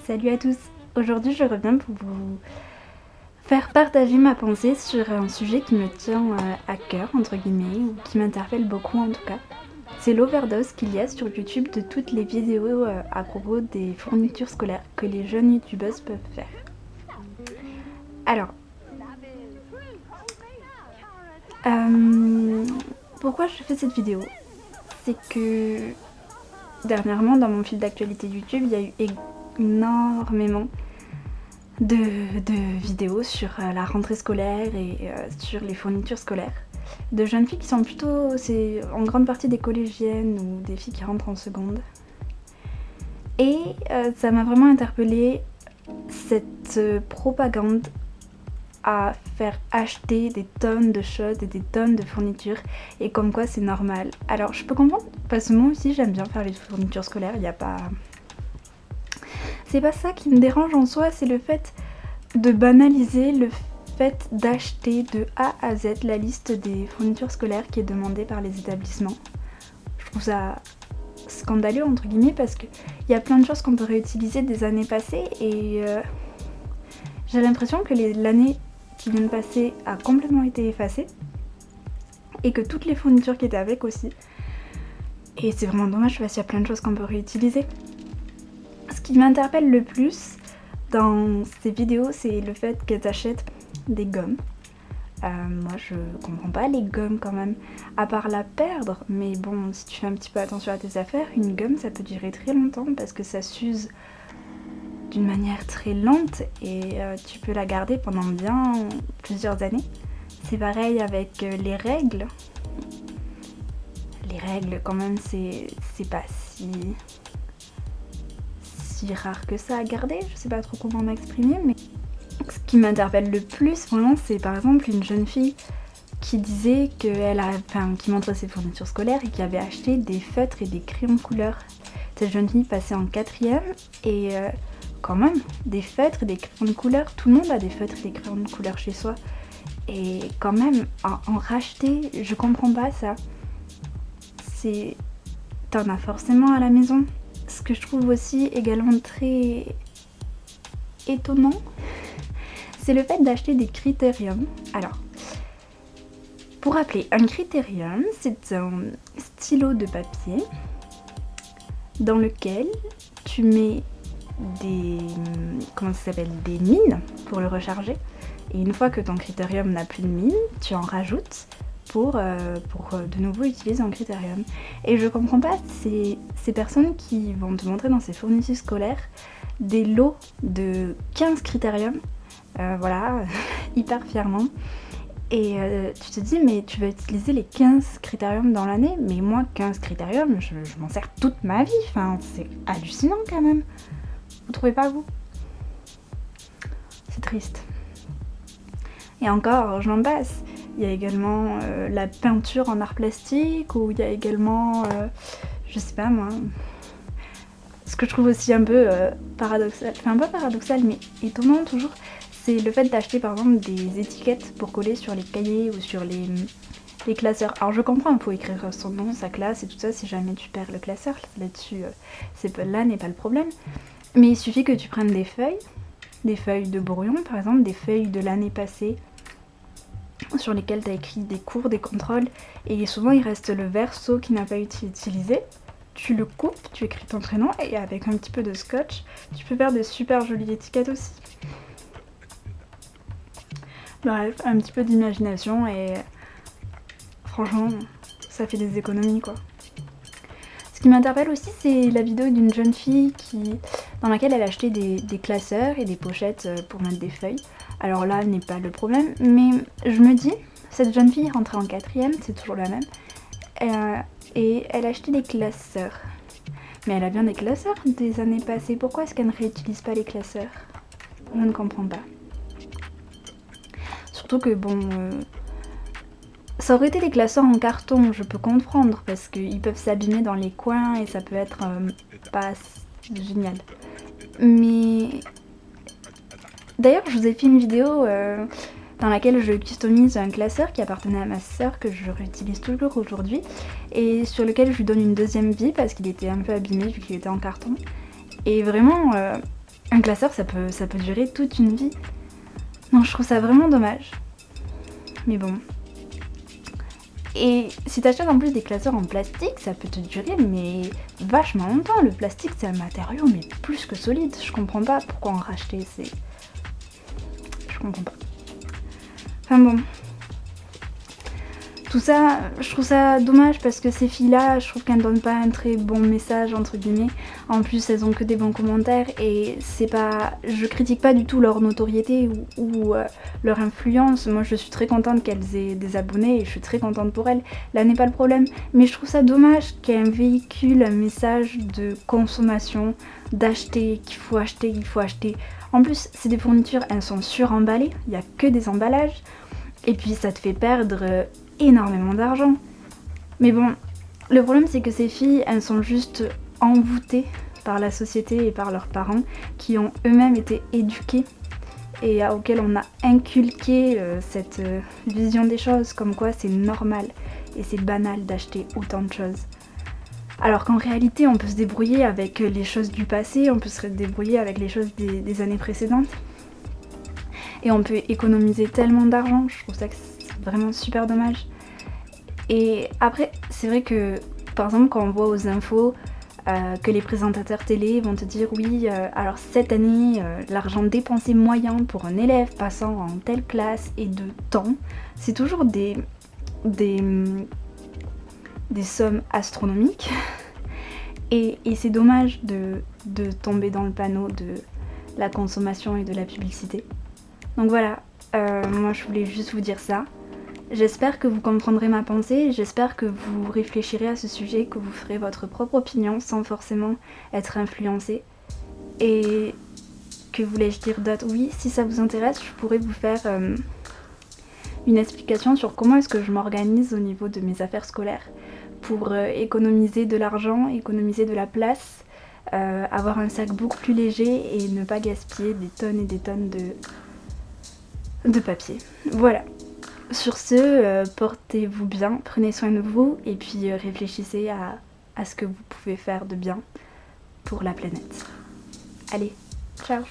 Salut à tous. Aujourd'hui je reviens pour vous faire partager ma pensée sur un sujet qui me tient à cœur, entre guillemets, ou qui m'interpelle beaucoup en tout cas. C'est l'overdose qu'il y a sur YouTube de toutes les vidéos à propos des fournitures scolaires que les jeunes youtubeuses peuvent faire. Alors, pourquoi je fais cette vidéo? C'est que dernièrement dans mon fil d'actualité YouTube, il y a eu énormément de vidéos sur la rentrée scolaire et sur les fournitures scolaires de jeunes filles qui sont plutôt, c'est en grande partie des collégiennes ou des filles qui rentrent en seconde. Et ça m'a vraiment interpellée cette propagande à faire acheter des tonnes de choses et des tonnes de fournitures et comme quoi c'est normal. Alors je peux comprendre parce que moi aussi j'aime bien faire les fournitures scolaires, il n'y a pas... C'est pas ça qui me dérange en soi, c'est le fait de banaliser le fait d'acheter de A à Z la liste des fournitures scolaires qui est demandée par les établissements. Je trouve ça scandaleux entre guillemets parce qu'il y a plein de choses qu'on peut réutiliser des années passées et j'ai l'impression que l'année qui vient de passer a complètement été effacée et que toutes les fournitures qui étaient avec aussi. Et c'est vraiment dommage parce qu'il y a plein de choses qu'on peut réutiliser. Ce qui m'interpelle le plus dans ces vidéos, c'est le fait qu'elles achètent des gommes. Moi je comprends pas les gommes quand même, à part la perdre, mais bon, si tu fais un petit peu attention à tes affaires, une gomme ça peut durer très longtemps parce que ça s'use d'une manière très lente et tu peux la garder pendant bien plusieurs années. C'est pareil avec les règles. Les règles quand même c'est pas si rare que ça à garder, je sais pas trop comment m'exprimer, mais ce qui m'interpelle le plus vraiment c'est par exemple une jeune fille qui disait qui montrait ses fournitures scolaires et qui avait acheté des feutres et des crayons de couleur. Cette jeune fille passait en 4e et quand même, des feutres et des crayons de couleur, tout le monde a des feutres et des crayons de couleur chez soi. Et quand même, en racheter, je comprends pas ça. T'en as forcément à la maison. Ce que je trouve aussi également très étonnant, c'est le fait d'acheter des critériums. Alors, pour rappeler, un critérium, c'est un stylo de papier dans lequel tu mets des mines pour le recharger. Et une fois que ton critérium n'a plus de mines, tu en rajoutes pour de nouveau utiliser un critérium. Et je comprends pas ces personnes qui vont te montrer dans ces fournitures scolaires des lots de 15 critériums, voilà, hyper fièrement. Et tu te dis, mais tu vas utiliser les 15 critériums dans l'année, mais moi 15 critériums, je m'en sers toute ma vie, enfin c'est hallucinant quand même. Vous trouvez pas vous? C'est triste. Et encore, j'en passe. Il y a également la peinture en art plastique, ou il y a également, je sais pas moi, ce que je trouve aussi un peu paradoxal, enfin pas paradoxal mais étonnant toujours, c'est le fait d'acheter par exemple des étiquettes pour coller sur les cahiers ou sur les classeurs. Alors je comprends, il faut écrire son nom, sa classe et tout ça si jamais tu perds le classeur, là-dessus là n'est pas le problème. Mais il suffit que tu prennes des feuilles de brouillon par exemple, des feuilles de l'année passée sur lesquelles tu as écrit des cours, des contrôles, et souvent il reste le verso qui n'a pas été utilisé. Tu le coupes, tu écris ton prénom et avec un petit peu de scotch, tu peux faire de super jolies étiquettes aussi. Bref, un petit peu d'imagination et franchement, ça fait des économies quoi. Ce qui m'interpelle aussi, c'est la vidéo d'une jeune fille dans laquelle elle achetait des classeurs et des pochettes pour mettre des feuilles. Alors là n'est pas le problème, mais je me dis, cette jeune fille rentrait en 4e, c'est toujours la même, et elle achetait des classeurs. Mais elle a bien des classeurs des années passées, pourquoi est-ce qu'elle ne réutilise pas les classeurs? Je ne comprends pas. Surtout que bon... ça aurait été des classeurs en carton, je peux comprendre, parce qu'ils peuvent s'abîmer dans les coins et ça peut être pas génial. Mais... D'ailleurs, je vous ai fait une vidéo dans laquelle je customise un classeur qui appartenait à ma sœur, que je réutilise toujours aujourd'hui, et sur lequel je lui donne une deuxième vie parce qu'il était un peu abîmé vu qu'il était en carton. Et vraiment, Un classeur, ça peut durer toute une vie. Non, je trouve ça vraiment dommage. Mais bon. Et si t'achètes en plus des classeurs en plastique, ça peut te durer mais vachement longtemps. Le plastique, c'est un matériau mais plus que solide. Je comprends pas pourquoi en racheter, c'est... Je comprends pas. Enfin bon. Tout ça, je trouve ça dommage parce que ces filles-là, je trouve qu'elles ne donnent pas un très bon message, entre guillemets. En plus, elles ont que des bons commentaires et c'est pas... Je critique pas du tout leur notoriété ou leur influence. Moi, je suis très contente qu'elles aient des abonnés et je suis très contente pour elles. Là n'est pas le problème. Mais je trouve ça dommage qu'elles véhiculent un message de consommation, d'acheter, qu'il faut acheter, il faut acheter. En plus, c'est des fournitures, elles sont suremballées, il n'y a que des emballages. Et puis, ça te fait perdre... énormément d'argent. Mais bon, le problème c'est que ces filles, elles sont juste envoûtées par la société et par leurs parents qui ont eux-mêmes été éduqués et auxquels on a inculqué cette vision des choses, comme quoi c'est normal et c'est banal d'acheter autant de choses. Alors qu'en réalité, on peut se débrouiller avec les choses du passé, on peut se débrouiller avec les choses des années précédentes. Et on peut économiser tellement d'argent, je trouve ça que c'est vraiment super dommage. Et après, c'est vrai que, par exemple, quand on voit aux infos que les présentateurs télé vont te dire oui, alors cette année, l'argent dépensé moyen pour un élève passant en telle classe est de temps, c'est toujours des sommes astronomiques. Et c'est dommage de tomber dans le panneau de la consommation et de la publicité. Donc voilà, moi je voulais juste vous dire ça. J'espère que vous comprendrez ma pensée, j'espère que vous réfléchirez à ce sujet, que vous ferez votre propre opinion sans forcément être influencé. Et que voulais-je dire d'autre? Oui, si ça vous intéresse, je pourrais vous faire une explication sur comment est-ce que je m'organise au niveau de mes affaires scolaires pour économiser de l'argent, économiser de la place, avoir un sac beaucoup plus léger et ne pas gaspiller des tonnes et des tonnes de papier. Voilà. Sur ce, portez-vous bien, prenez soin de vous et puis réfléchissez à ce que vous pouvez faire de bien pour la planète. Allez, ciao!